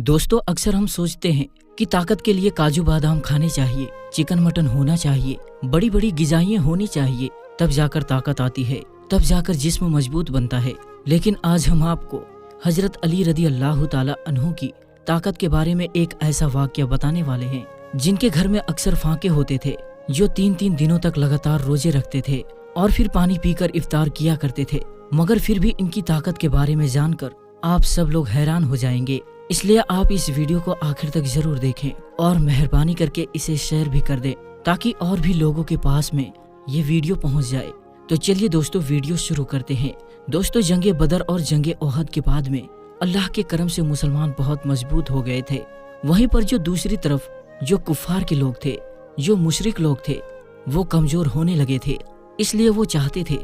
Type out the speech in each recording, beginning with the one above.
दोस्तों, अक्सर हम सोचते हैं कि ताकत के लिए काजू बादाम खाने चाहिए, चिकन मटन होना चाहिए, बड़ी बड़ी ग़िज़ाएं होनी चाहिए, तब जाकर ताकत आती है, तब जाकर जिस्म मजबूत बनता है। लेकिन आज हम आपको हजरत अली रदी अल्लाह ताला अन्हु की ताकत के बारे में एक ऐसा वाक़या बताने वाले हैं, जिनके घर में अक्सर फाके होते थे, जो 3-3 दिनों तक लगातार रोजे रखते थे और फिर पानी पीकर इफ्तार किया करते थे। मगर फिर भी इनकी ताकत के बारे में जानकर आप सब लोग हैरान हो जाएंगे। इसलिए आप इस वीडियो को आखिर तक जरूर देखें और मेहरबानी करके इसे शेयर भी कर दें, ताकि और भी लोगों के पास में ये वीडियो पहुंच जाए। तो चलिए दोस्तों, वीडियो शुरू करते हैं। दोस्तों, जंगे बदर और जंगे ओहद के बाद में अल्लाह के करम से मुसलमान बहुत मजबूत हो गए थे। वहीं पर जो दूसरी तरफ जो कुफ्फार के लोग थे, जो मुशरिक लोग थे, वो कमजोर होने लगे थे। इसलिए वो चाहते थे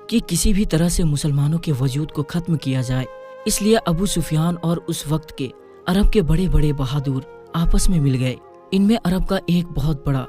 कि किसी भी तरह से मुसलमानों के वजूद को खत्म किया जाए। इसलिए अबू सुफियान और उस वक्त के अरब के बड़े बड़े बहादुर आपस में मिल गए। इनमें अरब का एक बहुत बड़ा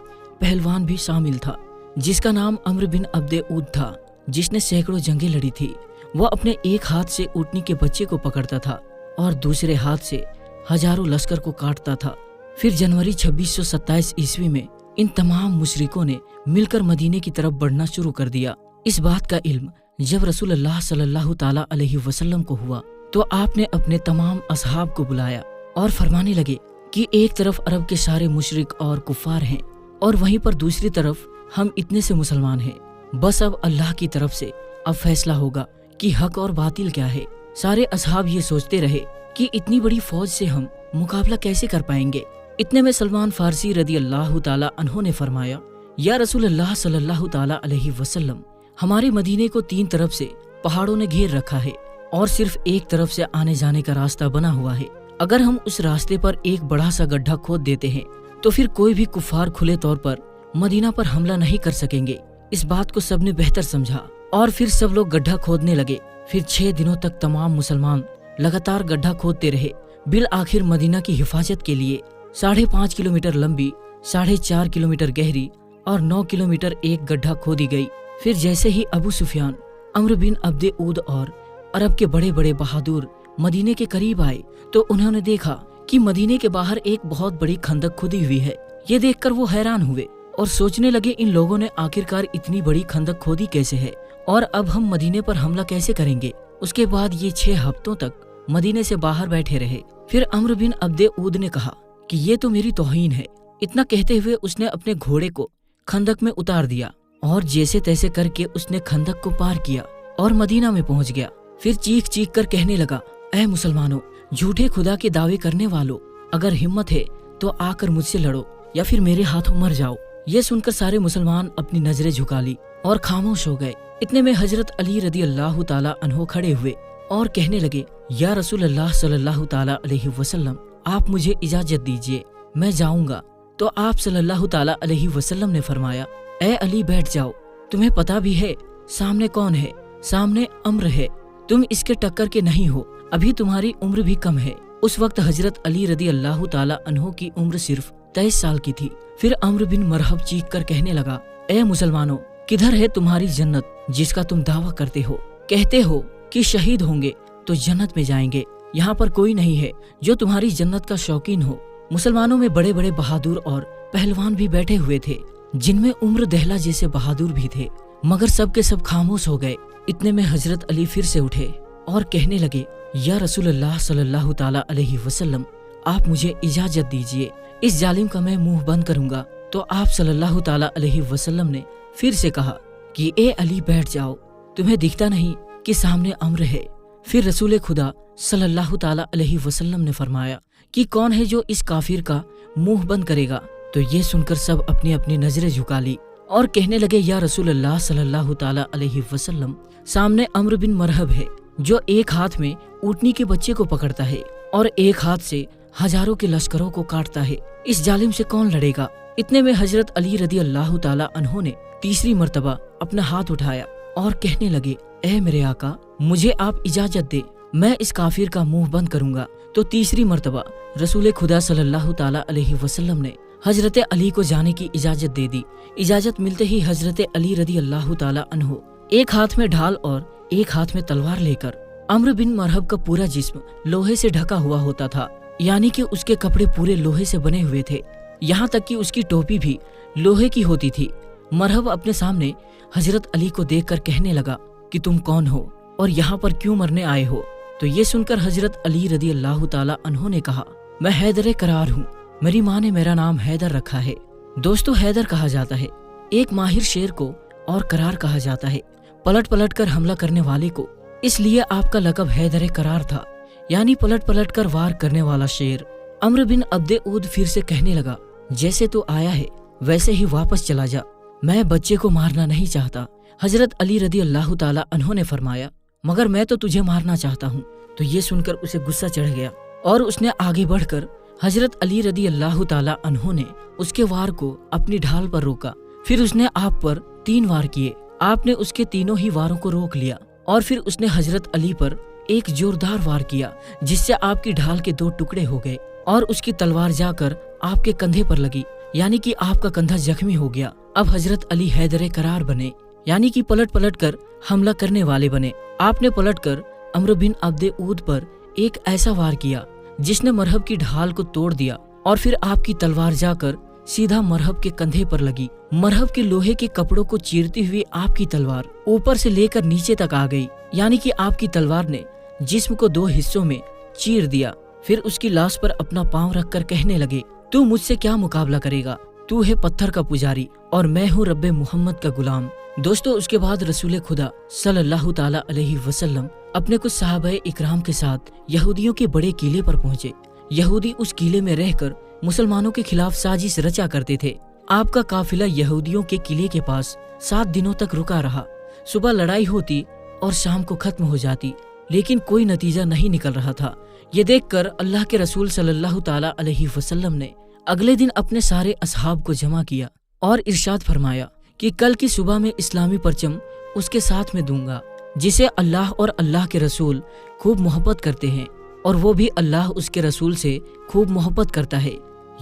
पहलवान भी शामिल था, जिसका नाम अम्र बिन अब्दे ऊद था, जिसने सैकड़ों जंगें लड़ी थी। वह अपने एक हाथ से ऊँटनी के बच्चे को पकड़ता था और दूसरे हाथ से हजारों लश्कर को काटता था। फिर जनवरी 2627 ईस्वी में इन तमाम मुशरिकों ने मिलकर मदीने की तरफ बढ़ना शुरू कर दिया। इस बात का इल्म जब रसूलुल्लाह सल्लल्लाहु ताला अलैहि वसल्लम को हुआ, तो आपने अपने तमाम असहाब को बुलाया और फरमाने लगे कि एक तरफ अरब के सारे मुशरिक और कुफ्फार हैं और वहीं पर दूसरी तरफ हम इतने से मुसलमान हैं। बस अब अल्लाह की तरफ से अब फैसला होगा कि हक और बातिल क्या है। सारे असहाब ये सोचते रहे कि इतनी बड़ी फौज से हम मुकाबला कैसे कर पाएंगे। इतने में सलमान फारसी रदी अल्लाह ताला अन्हु ने फरमाया, या रसूलुल्लाह सल्लल्लाहु ताला अलैहि वसल्लम, हमारे मदीने को 3 तरफ से पहाड़ों ने घेर रखा है और सिर्फ एक तरफ से आने जाने का रास्ता बना हुआ है। अगर हम उस रास्ते पर एक बड़ा सा गड्ढा खोद देते हैं तो फिर कोई भी कुफ्फार खुले तौर पर मदीना पर हमला नहीं कर सकेंगे। इस बात को सबने बेहतर समझा और फिर सब लोग गड्ढा खोदने लगे। फिर 6 दिनों तक तमाम मुसलमान लगातार गड्ढा खोदते रहे। बिल आखिर मदीना की हिफाजत के लिए 5.5 किलोमीटर लंबी, 4.5 किलोमीटर गहरी और 9 किलोमीटर एक गड्ढा खोदी गई। फिर जैसे ही अबू सुफियान, अम्र बिन अब्दे ऊद और अरब के बड़े बड़े बहादुर मदीने के करीब आए, तो उन्होंने देखा कि मदीने के बाहर एक बहुत बड़ी खंदक खुदी हुई है। ये देखकर वो हैरान हुए और सोचने लगे, इन लोगों ने आखिरकार इतनी बड़ी खंदक खोदी कैसे है और अब हम मदीने पर हमला कैसे करेंगे। उसके बाद ये 6 हफ्तों तक मदीने से बाहर बैठे रहे। फिर अम्र बिन अब्दे ऊद ने कहा कि ये तो मेरी तौहीन है। इतना कहते हुए उसने अपने घोड़े को खंदक में उतार दिया और जैसे तैसे करके उसने खंदक को पार किया और मदीना में पहुंच गया। फिर चीख चीख कर कहने लगा, ऐ मुसलमानों, झूठे खुदा के दावे करने वालों, अगर हिम्मत है तो आकर मुझसे लड़ो या फिर मेरे हाथों मर जाओ। ये सुनकर सारे मुसलमान अपनी नजरें झुका ली और खामोश हो गए। इतने में हजरत अली रदी अल्लाह ताला अन्हु खड़े हुए और कहने लगे, या रसूलुल्लाह सल्लल्लाहु ताला अलैहि वसल्लम, आप मुझे इजाजत दीजिए, मैं जाऊंगा। तो आप सल्लल्लाहु ताला अलैहि वसल्लम ने फरमाया, ए अली, बैठ जाओ। तुम्हें पता भी है सामने कौन है? सामने अम्र है। तुम इसके टक्कर के नहीं हो, अभी तुम्हारी उम्र भी कम है। उस वक्त हजरत अली रदी अल्लाह ताला अन्हु की उम्र सिर्फ 23 साल की थी। फिर अम्र बिन मरहब चीख कर कहने लगा, ए मुसलमानों, किधर है तुम्हारी जन्नत जिसका तुम दावा करते हो? कहते हो कि शहीद होंगे तो जन्नत में जाएंगे। यहाँ पर कोई नहीं है जो तुम्हारी जन्नत का शौकीन हो। मुसलमानों में बड़े बड़े बहादुर और पहलवान भी बैठे हुए थे, जिनमें उम्र दहला जैसे बहादुर भी थे, मगर सब के सब खामोश हो गए। इतने में हजरत अली फिर से उठे और कहने लगे, या रसूलुल्लाह सल्लल्लाहु ताला अलैहि वसल्लम, आप मुझे इजाजत दीजिए, इस जालिम का मैं मुंह बंद करूंगा। तो आप सल्लल्लाहु ताला अलैहि वसल्लम ने फिर से कहा कि ए अली, बैठ जाओ, तुम्हें दिखता नहीं कि सामने अम्र है? फिर रसूल खुदा सल्लल्लाहु ताला अलैहि वसल्लम ने फरमाया कि कौन है जो इस काफिर का मुंह बंद करेगा? तो ये सुनकर सब अपनी अपनी नजरें झुका ली और कहने लगे, या रसूलुल्लाह सल्लल्लाहु ताला अलैहि वसल्लम, सामने अम्र बिन मरहब है, जो एक हाथ में ऊँटनी के बच्चे को पकड़ता है और एक हाथ से हजारों के लश्करों को काटता है। इस जालिम से कौन लड़ेगा? इतने में हजरत अली रदी अल्लाह ताला अन्हु ने तीसरी मर्तबा अपना हाथ उठाया और कहने लगे, ए मेरे आका, मुझे आप इजाजत दे, मैं इस काफिर का मुंह बंद करूंगा। तो तीसरी मर्तबा रसूल खुदा सल्लल्लाहु ताला अलैहि वसल्लम ने हजरत अली को जाने की इजाजत दे दी। इजाजत मिलते ही हजरत अली रदी अल्लाह ताला अन्हु एक हाथ में ढाल और एक हाथ में तलवार लेकर अम्र बिन मरहब का पूरा जिस्म लोहे से ढका हुआ होता था यानी कि उसके कपड़े पूरे लोहे से बने हुए थे, यहाँ तक कि उसकी टोपी भी लोहे की होती थी। मरहब अपने सामने हजरत अली को देखकर कहने लगा कि तुम कौन हो और यहाँ पर क्यों मरने आए हो। तो ये सुनकर हजरत अली रदी अल्लाह ताला अन्हो ने कहा, मैं हैदर करार हूँ, मेरी माँ ने मेरा नाम हैदर रखा है। दोस्तों, हैदर कहा जाता है एक माहिर शेर को और करार कहा जाता है पलट पलट कर हमला करने वाले को, इसलिए आपका लकब हैदर करार था, यानी पलट पलट कर वार करने वाला शेर। अम्र बिन अब्दे ऊद फिर से कहने लगा, जैसे तू आया है वैसे ही वापस चला जा, मैं बच्चे को मारना नहीं चाहता। हजरत अली रदी अल्लाह ताला अन्हो ने फरमाया, मगर मैं तो तुझे मारना चाहता हूँ। तो ये सुनकर उसे गुस्सा चढ़ गया और उसने आगे बढ़कर हजरत अली रदी अल्लाह ताला अन्हो ने उसके वार को अपनी ढाल पर रोका। फिर उसने आप पर 3 वार किए। आपने उसके तीनों ही वारों को रोक लिया और फिर उसने हजरत अली पर एक जोरदार वार किया, जिससे आपकी ढाल के 2 टुकड़े हो गए और उसकी तलवार जाकर आपके कंधे पर लगी, यानी कि आपका कंधा जख्मी हो गया। अब हजरत अली हैदर करार बने, यानी कि पलट पलट कर हमला करने वाले बने। आपने पलट कर अम्र बिन अब्दे ऊद पर एक ऐसा वार किया जिसने मरहब की ढाल को तोड़ दिया और फिर आपकी तलवार जाकर सीधा मरहब के कंधे पर लगी। मरहब के लोहे के कपड़ों को चीरती हुई आपकी तलवार ऊपर से लेकर नीचे तक आ गई, यानी कि आपकी तलवार ने जिस्म को 2 हिस्सों में चीर दिया। फिर उसकी लाश पर अपना पांव रखकर कहने लगे, तू मुझसे क्या मुकाबला करेगा, तू है पत्थर का पुजारी और मैं हूँ रब्बे मोहम्मद का गुलाम। दोस्तों, उसके बाद रसूल खुदा सल्लल्लाहु ताला अलैहि वसल्लम अपने कुछ सहाबाए इकराम के साथ यहूदियों के बड़े किले पर पहुँचे। यहूदी उस किले में रहकर मुसलमानों के खिलाफ साजिश रचा करते थे। आपका काफिला यहूदियों के किले के पास 7 दिनों तक रुका रहा। सुबह लड़ाई होती और शाम को खत्म हो जाती, लेकिन कोई नतीजा नहीं निकल रहा था। ये देखकर अल्लाह के रसूल सल्लल्लाहु ताला अलैहि वसल्लम ने अगले दिन अपने सारे असहाब को जमा किया और इरशाद फरमाया कि कल की सुबह में इस्लामी परचम उसके साथ में दूंगा जिसे अल्लाह और अल्लाह के रसूल खूब मोहब्बत करते हैं, और वो भी अल्लाह उसके रसूल से खूब मोहब्बत करता है।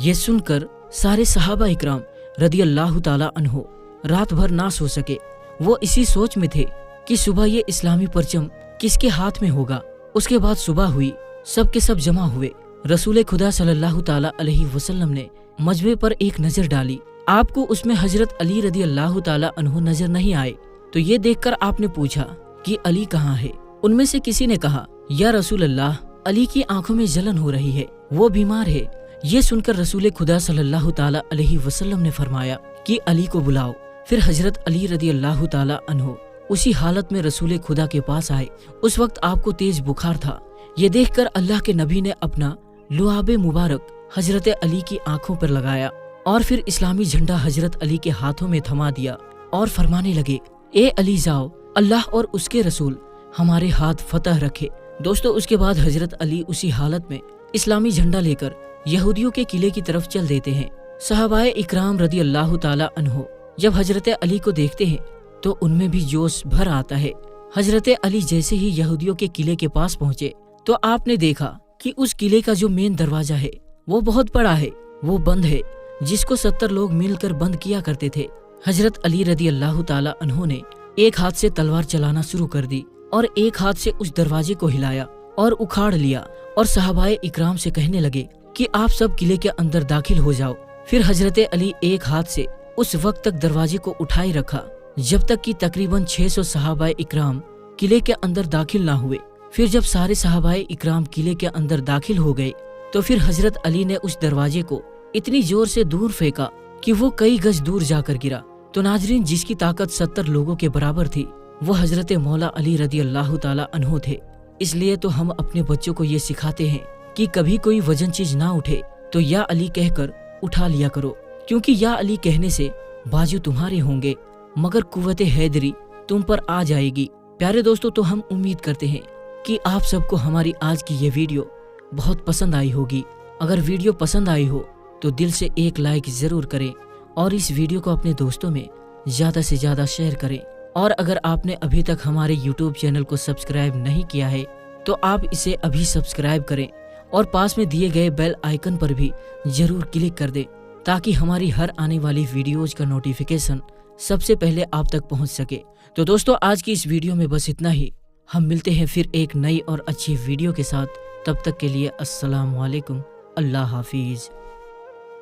ये सुनकर सारे सहाबा इकराम रदी अल्लाह ताला अन्हो रात भर ना सो सके। वो इसी सोच में थे कि सुबह ये इस्लामी परचम किसके हाथ में होगा। उसके बाद सुबह हुई, सब के सब जमा हुए। रसूल खुदा सल्लल्लाहु ताला अलैहि वसल्लम ने मजबे पर एक नजर डाली। आपको उसमें हजरत अली रदी अल्लाह ताला अन्हो नजर नहीं आए। तो ये देखकर आपने पूछा कि अली कहाँ है। उनमें से किसी ने कहा, या रसूल अल्लाह, अली की आंखों में जलन हो रही है, वो बीमार है। ये सुनकर रसूल खुदा सल्लल्लाहु ताला अलैहि वसल्लम ने फरमाया कि अली को बुलाओ। फिर हजरत अली रदी अल्लाह ताला अन्हो उसी हालत में रसूल खुदा के पास आए। उस वक्त आपको तेज बुखार था। ये देखकर अल्लाह के नबी ने अपना लुआबे मुबारक हजरत अली की आंखों पर लगाया और फिर इस्लामी झंडा हजरत अली के हाथों में थमा दिया और फरमाने लगे, ए अली जाओ, अल्लाह और उसके रसूल हमारे हाथ फतह रखे। दोस्तों, उसके बाद हजरत अली उसी हालत में इस्लामी झंडा लेकर यहूदियों के किले की तरफ चल देते हैं। सहाबाए इकराम रदी अल्लाह ताला अन्हो जब हजरत अली को देखते हैं तो उनमें भी जोश भर आता है। हजरत अली जैसे ही यहूदियों के किले के पास पहुँचे तो आपने देखा कि उस किले का जो मेन दरवाजा है वो बहुत बड़ा है, वो बंद है, जिसको 70 लोग मिलकर बंद किया करते थे। हजरत अली रदी अल्लाह ताला अन्हो ने एक हाथ से तलवार चलाना शुरू कर दी और एक हाथ से उस दरवाजे को हिलाया और उखाड़ लिया और सहाबाए इकराम से कहने लगे कि आप सब किले के अंदर दाखिल हो जाओ। फिर हजरत अली एक हाथ से उस वक्त तक दरवाजे को उठाए रखा जब तक कि तकरीबन 600 सहाबाए इकराम किले के अंदर दाखिल ना हुए। फिर जब सारे सहाबाए इकराम किले के अंदर दाखिल हो गए तो फिर हजरत अली ने उस दरवाजे को इतनी जोर से दूर फेंका कि वो कई गज दूर जाकर गिरा। तो नाजरीन, जिसकी ताकत 70 लोगों के बराबर थी वो हजरत मौला अली रदी अल्लाह ताला अन्हो थे। इसलिए तो हम अपने बच्चों को ये सिखाते हैं कि कभी कोई वजन चीज ना उठे तो या अली कहकर उठा लिया करो, क्योंकि या अली कहने से बाजू तुम्हारे होंगे मगर कुव्वते हैदरी तुम पर आ जाएगी। प्यारे दोस्तों, तो हम उम्मीद करते हैं कि आप सबको हमारी आज की ये वीडियो बहुत पसंद आई होगी। अगर वीडियो पसंद आई हो तो दिल से एक लाइक जरूर करें और इस वीडियो को अपने दोस्तों में ज्यादा से ज्यादा शेयर करें। और अगर आपने अभी तक हमारे YouTube चैनल को सब्सक्राइब नहीं किया है तो आप इसे अभी सब्सक्राइब करें और पास में दिए गए बेल आइकन पर भी जरूर क्लिक कर दें ताकि हमारी हर आने वाली वीडियोज का नोटिफिकेशन सबसे पहले आप तक पहुंच सके। तो दोस्तों, आज की इस वीडियो में बस इतना ही। हम मिलते हैं फिर एक नई और अच्छी वीडियो के साथ। तब तक के लिए अस्सलाम वालेकुम, अल्लाह हाफिज़।